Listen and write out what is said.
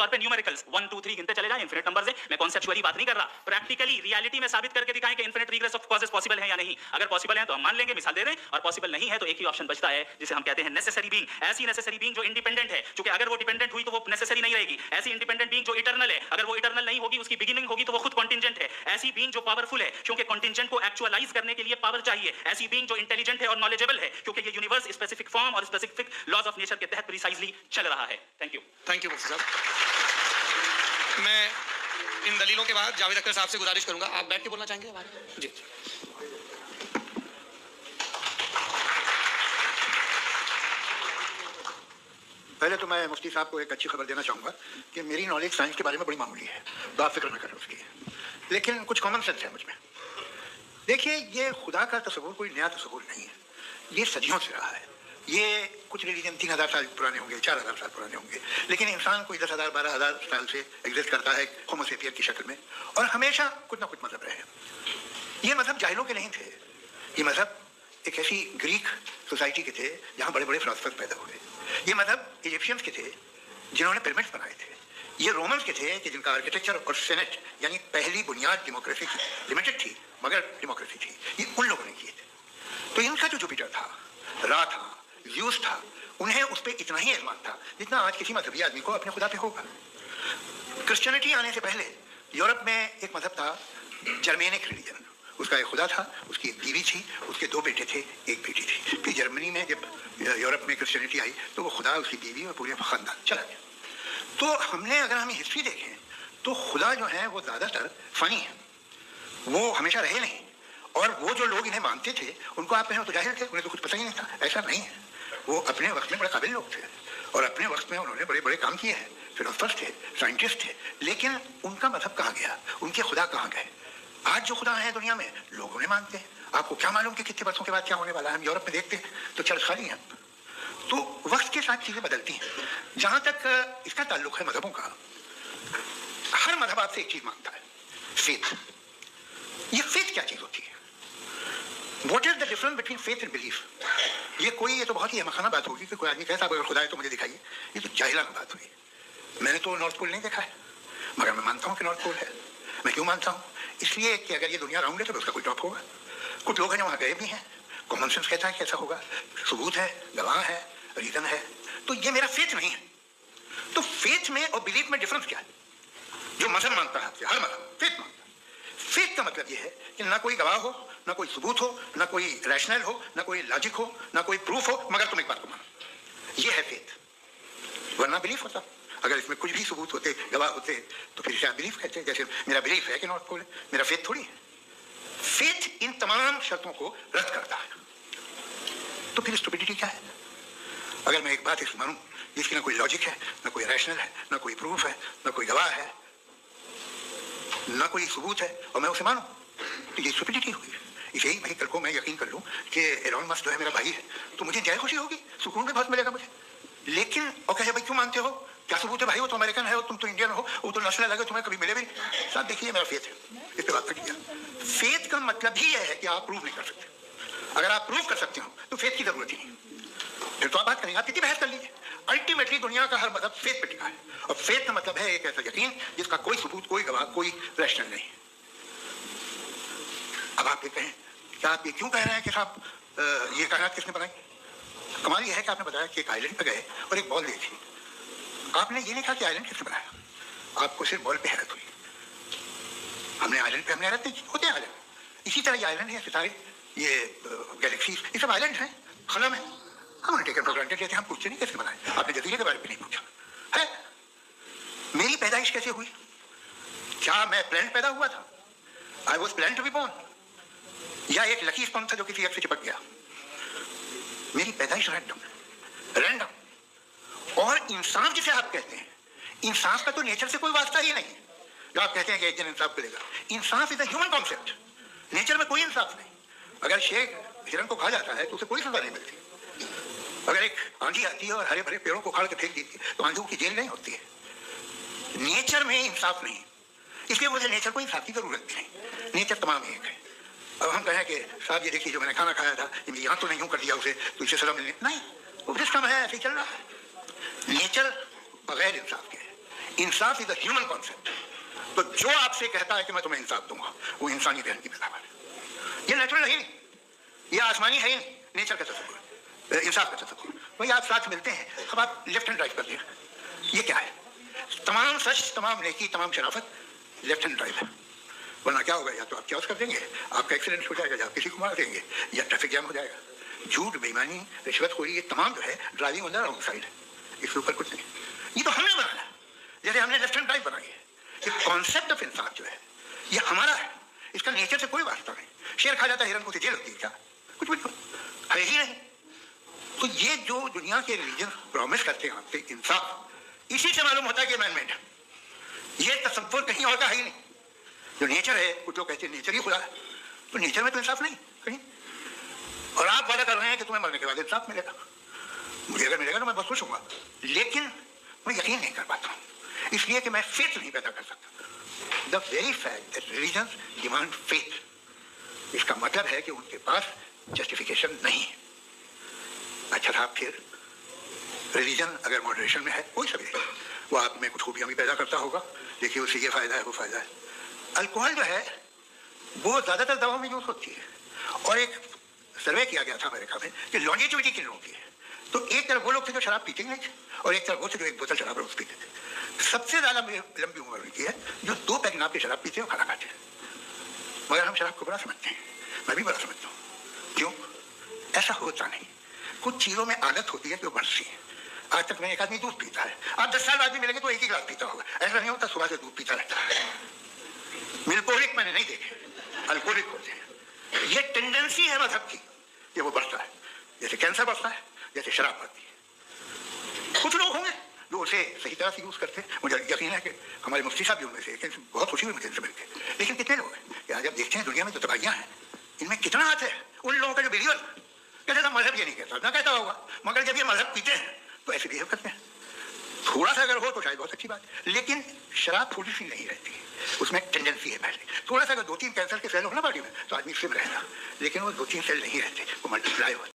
तौर पे न्यूमेरिकल्स 1 2 3 गिनते चले जाएं, इनफिनिट नंबर्स हैं, मैं कॉन्सेप्चुअली बात नहीं कर रहा, प्रैक्टिकली रियलिटी में साबित करके दिखाएं कि infinite regress of causes possible है या नहीं। अगर पॉसिबल है तो हम मान लेंगे, मिसाल दे दें, और पॉसिबल नहीं है तो एक ही ऑप्शन बचता है जिसे हम कहते हैं नेसेसरी बीइंग। ऐसी नेसेसरी बीइंग जो इंडिपेंडेंट है, क्योंकि अगर वो डिपेंडेंट हुई तो वो नेसेसरी नहीं रहेगी। ऐसी इंडिपेंडेंट बीइंग जो इटर्नल है, अगर वो इटर्नल नहीं होगी, उसकी बिगिनिंग होगी तो वो खुद कॉन्टिंजेंट है। ऐसी बीइंग जो पावरफुल है, क्योंकि कॉन्टिंजेंट को एक्चुअलाइज करने के लिए पावर चाहिए। ऐसी बीइंग जो इंटेलिजेंट है और नॉलेजेबल है, क्योंकि ये यूनिवर्स स्पेसिफिक फॉर्म और स्पेसिफिक लॉज ऑफ नेचर के तहत प्रिसाइजली चल रहा है। थैंक यू मुफ्ती साहब। मैं इन दलीलों के बाद जावेद अख्तर साहब से गुजारिश करूंगा, आप बैठ के बोलना चाहेंगे हमारे? जी। पहले तो मैं मुफ्ती साहब को एक अच्छी खबर देना चाहूँगा कि मेरी नॉलेज साइंस के बारे में बड़ी मामूली है, तो आप फिक्र न करें उसकी, लेकिन कुछ कॉमन सेंस है मुझ में। देखिए, ये खुदा का तस्वुर कोई नया तस्वुर नहीं है, ये सदियों से रहा है। ये कुछ रिलीजन 3000 साल पुराने होंगे, 4000 साल पुराने होंगे, लेकिन इंसान कोई 10,000 12,000 साल से एग्जिस्ट करता है होमो सेपियन की शक्ल में, और हमेशा कुछ ना कुछ मजहब रहे हैं। ये मजहब जाहिलों के नहीं थे, ये मजहब एक ऐसी ग्रीक सोसाइटी के थे जहाँ बड़े बड़े फिलोसफर्स पैदा हुए। ये मजहब इजिप्शियंस के थे जिन्होंने पिरामिड्स बनाए थे। ये रोमन्स के थे कि जिनका आर्किटेक्चर और सेनेट यानी पहली बुनियाद डेमोक्रेसी की, लिमिटेड थी मगर डेमोक्रेसी थी, ये उन लोगों ने किए थे। तो इनका जो जुपिटर था, रा था, ज़्यूस था, उन्हें उस पर इतना ही एतमाद था जितना आज किसी मजहबी आदमी को अपने खुदा पे होगा। क्रिश्चियनिटी आने से पहले यूरोप में एक मजहब था जर्मेनिक रिलीजन, उसका एक खुदा था, उसकी एक बीवी थी, उसके 2 बेटे थे, एक बेटी थी। फिर जर्मनी में जब यूरोप में क्रिश्चियनिटी आई तो वो खुदा, उसकी बीवी और पूरे खानदान चला गया। तो हमने अगर हम हिस्ट्री देखें तो खुदा जो है वो ज़्यादातर फनी है, वो हमेशा रहे नहीं। और वो जो लोग इन्हें मानते थे उनको आप कहें तो जाहिर थे, उन्हें तो कुछ पता ही नहीं था, ऐसा नहीं है। वो अपने वक्त में बड़े काबिल लोग थे और अपने वक्त में उन्होंने बड़े बड़े काम किए हैं, फिलोसफर्स थे, साइंटिस्ट थे, लेकिन उनका मजहब कहाँ गया, उनके खुदा कहाँ गए? आज जो खुदा है दुनिया में लोग उन्हें मानते हैं। आपको क्या मालूम कि कितने वर्षों के बाद क्या होने वाला है? हम यूरोप में देखते हैं तो चर्च खाली हैं। तो वक्त के साथ चीज़ें बदलती हैं। जहाँ तक इसका ताल्लुक है मजहबों का, हर मजहब आपसे एक चीज़ मांगता है, फेथ। ये फेथ क्या चीज़ होती है? What is the difference between faith and belief? ये तो बहुत ही अहमखाना बात होगी कि कोई आदमी कहता है अगर खुदा है तो मुझे दिखाइए। ये तो जाहिलाना बात हुई। मैंने तो नॉर्थ पोल नहीं देखा है, मगर मैं मानता हूँ कि नॉर्थ पोल है। मैं क्यों मानता हूँ? इसलिए कि अगर ये दुनिया राउंड है तो उसका कोई टॉप होगा। कुछ लोग हैं जो वहाँ गए भी हैं, कॉमन सेंस कहता है कि ऐसा होगा, सबूत है, गवाह है, रीजन है। तो ये मेरा फेथ नहीं है। तो फेथ में और बिलीफ में डिफरेंस क्या है? जो मजहब मानता है, हर मजहब फेथ मानता है। फेथ का मतलब ये है कि ना कोई गवाह हो, ना कोई सबूत हो, ना कोई रैशनल हो, ना कोई लॉजिक हो, ना कोई प्रूफ हो, मगर तुम एक बात को मानो। ये है फेथ, वरना बिलीफ होता। अगर इसमें कुछ भी सबूत होते, गवाह होते, तो फिर शायद बिलीफ कहते हैं। जैसे मेरा बिलीफ है कि नॉर्थ पोल है, मेरा फेथ थोड़ी है। फेथ इन तमाम शर्तों को रद्द करता है। तो फिर स्टुपिडिटी क्या है? अगर मैं एक बात इस मानूं जिसकी ना कोई लॉजिक है, ना कोई रैशनल है, ना कोई प्रूफ है, ना कोई गवाह है, ना कोई सबूत है, और मैं उसे मानूं, तो ये स्टुपिडिटी हुई। इसे ही कल को मैं यकीन कर लूं कि एलोन मस्क जो है मेरा भाई है, तो मुझे जय खुशी होगी, सुकून भी बहुत मिलेगा मुझे। लेकिन और कहे भाई क्यों मानते हो, क्या सबूत है? भाई वो तो अमेरिकन है और तुम तो इंडियन हो, वो तो नस्ल अलग है, तुम्हें कभी मिले भी नहीं। साहब देखिए, मेरा फेथ है, इस पर बात कर दिया। फेथ का मतलब ही यह है कि आप प्रूव नहीं कर सकते। अगर आप प्रूव कर सकते हो तो फेथ की जरूरत ही नहीं, फिर तो आप बात करेंगे, आप कितनी बहस कर लीजिए। अल्टीमेटली दुनिया का हर मजहब फेथ पे टिका है, और फेथ का मतलब है एक ऐसा यकीन जिसका कोई सबूत, कोई गवाह, कोई रैशनल नहीं। अब आप ये कहें, क्या आप ये क्यों कह रहे हैं कि साहब ये कायनात किसने बनाई? कमाल ये है कि आपने बताया कि एक आइलैंड पे गए और एक बॉल देखी। आपने ये नहीं कहा कि आइलैंड किसने बनाया, आपको सिर्फ बॉल पे हैरत हुई। हमने आइलैंड पे हैरत नहीं की, होते हैं आइलैंड। इसी तरह ये आइलैंड है, सितारे, ये गैलेक्सी, ये सब आइलैंड हैं, खलम है। हम टेकन फॉर ग्रांटेड लेते हैं, हम पूछते नहीं कैसे बनाए। आपने जजीरे के बारे में नहीं पूछा है। मेरी पैदाइश कैसे हुई? क्या मैं प्लान पैदा हुआ था? I was plan to be born, या एक लकी स्पॉन था जो किसी एक से चिपक गया? मेरी पैदाइश रैंडम। और इंसाफ जिसे आप कहते हैं, इंसाफ का तो नेचर से कोई वास्ता ही नहीं। जो आप कहते हैं कि एक दिन इंसाफ मिलेगा, इंसाफ is a human concept, nature में कोई इंसाफ नहीं। अगर शेर हिरन को खा जाता है तो उसे कोई सजा नहीं मिलती। अगर एक आंधी आती है और हरे भरे पेड़ों को उखाड़ के फेंक देती है तो आंधियों की जेल नहीं होती है। नेचर में इंसाफ नहीं, इसलिए मुझे नेचर को इंसाफ की जरूरत नहीं, नेचर तमाम एक है। अब हम कहें कि साहब ये देखिए जो मैंने खाना खाया था, यहाँ तो नहीं यूँ कर दिया उसे तो इसे सजा मिलने नहीं, वो जिस काम है ऐसे ही चल रहा है। नेचर बगैर इंसाफ के है, इंसाफ इज अ ह्यूमन कॉन्सेप्ट। तो जो आपसे कहता है कि मैं तुम्हें इंसाफ दूंगा, वो इंसानी बहन की पैदावार है। ये नेचुरल है ही नहीं, ये आसमानी है ही नहीं, नेचर का तसव्वुर, इंसाफ का तसव्वुर। वही आप साथ मिलते हैं, अब आप लेफ्ट हैंड ड्राइव कर दिया, ये क्या है? तमाम सच, तमाम नेकी, तमाम शराफत लेफ्ट हैंड ड्राइव है। वरना क्या होगा, या तो आप क्रॉस कर देंगे, आपका एक्सीडेंट हो जाएगा, या आप किसी को मार देंगे, या ट्रैफिक जाम हो जाएगा। झूठ, बेईमानी, रिश्वतखोरी, ये तमाम जो है driving on the wrong side है। इसके ऊपर कुछ नहीं, ये तो हमने बनाया, जैसे हमने लेफ्ट हैंड ड्राइव बनाई है। ये कॉन्सेप्ट ऑफ इंसाफ जो है ये हमारा है, इसका नेचर से कोई वास्ता नहीं। शेर खा जाता है हिरन को, जेल होती है क्या? कुछ भी है ही नहीं। तो ये जो दुनिया के रिलीजन प्रॉमिस करते हैं आपसे इंसाफ, इसी से मालूम होता है कि मैन-मेड है। ये तसव्वुर कहीं और का है ही नहीं। जो नेचर है, कुछ लोग कहते हैं नेचर ही खुदा है, तो नेचर में तो इंसाफ नहीं कहीं। और आप वादा कर रहे हैं कि तुम्हें मरने के बाद इंसाफ मिलेगा। मुझे अगर मिलेगा तो मैं बहुत खुश हूँगा, लेकिन मैं यकीन नहीं कर पाता हूँ, इसलिए कि मैं फेथ नहीं पैदा कर सकता। The very fact that religions demand faith, इसका मतलब है कि उनके पास जस्टिफिकेशन नहीं है। अच्छा साहब, फिर रिलीजन अगर मॉडरेशन में है, कोई सा भी है, वो आप में कुछ खूबियाँ भी पैदा करता होगा। देखिए उससे ये फ़ायदा है, वो फ़ायदा है। अल्कोहल जो है वो ज़्यादातर दवाओं में यूज़ होती है, और एक सर्वे किया गया था अमेरिका में कि लॉन्जेटिविटी किन लोगों की है। तो एक तरफ वो लोग थे जो शराब पीते नहीं थे, और एक तरफ वो थे जो एक बोतल शराब रोज पीते थे। सबसे ज़्यादा लंबी उम्र उनकी है जो 2 पैक नाप की शराब पीते हैं और खाना खाते हैं। मगर हम शराब को बड़ा समझते हैं, मैं भी बड़ा समझता हूँ। क्यों? ऐसा होता नहीं। कुछ चीज़ों में आदत होती है कि वो बढ़ती है। आज तक मैं एक आदमी दूध पीता है, आप 10 साल बाद भी मिलेंगे तो एक ही गिलास पीता होगा। ऐसा नहीं होता, सुबह से दूध पीता रहता है। मिल्कोलिक मैंने नहीं देखे, अल्कोहलिक होते हैं। ये टेंडेंसी है मजहब की, ये वो बढ़ता है, जैसे कैंसर बढ़ता है, जैसे शराब बढ़ती है। कुछ लोग होंगे जो उसे सही तरह से यूज करते हैं। मुझे यकीन है कि हमारे मुफ्ती साहब भी उनमें से, बहुत खुशी हुई मुझे इनसे मिलकर। लेकिन कितने लोग हैं कि आज आप देखते हैं दुनिया में जो तबाहियां हैं, इनमें कितना हाथ है उन लोगों का जो बिलीवर कहते हैं मजहब ये नहीं कहता, ना कहता होगा, मगर जब ये मजहब पीते हैं तो ऐसे बिहेव करते हैं। थोड़ा सा अगर हो तो शायद बहुत अच्छी बात, लेकिन शराब थोड़ी सी नहीं रहती, उसमें टेंडेंसी है। पहले थोड़ा सा अगर 2-3 कैंसर के सेल हो ना बॉडी में तो आदमी फिर रहेगा, लेकिन वो 2-3 सेल नहीं रहते, वो मल्टीप्लाई होते।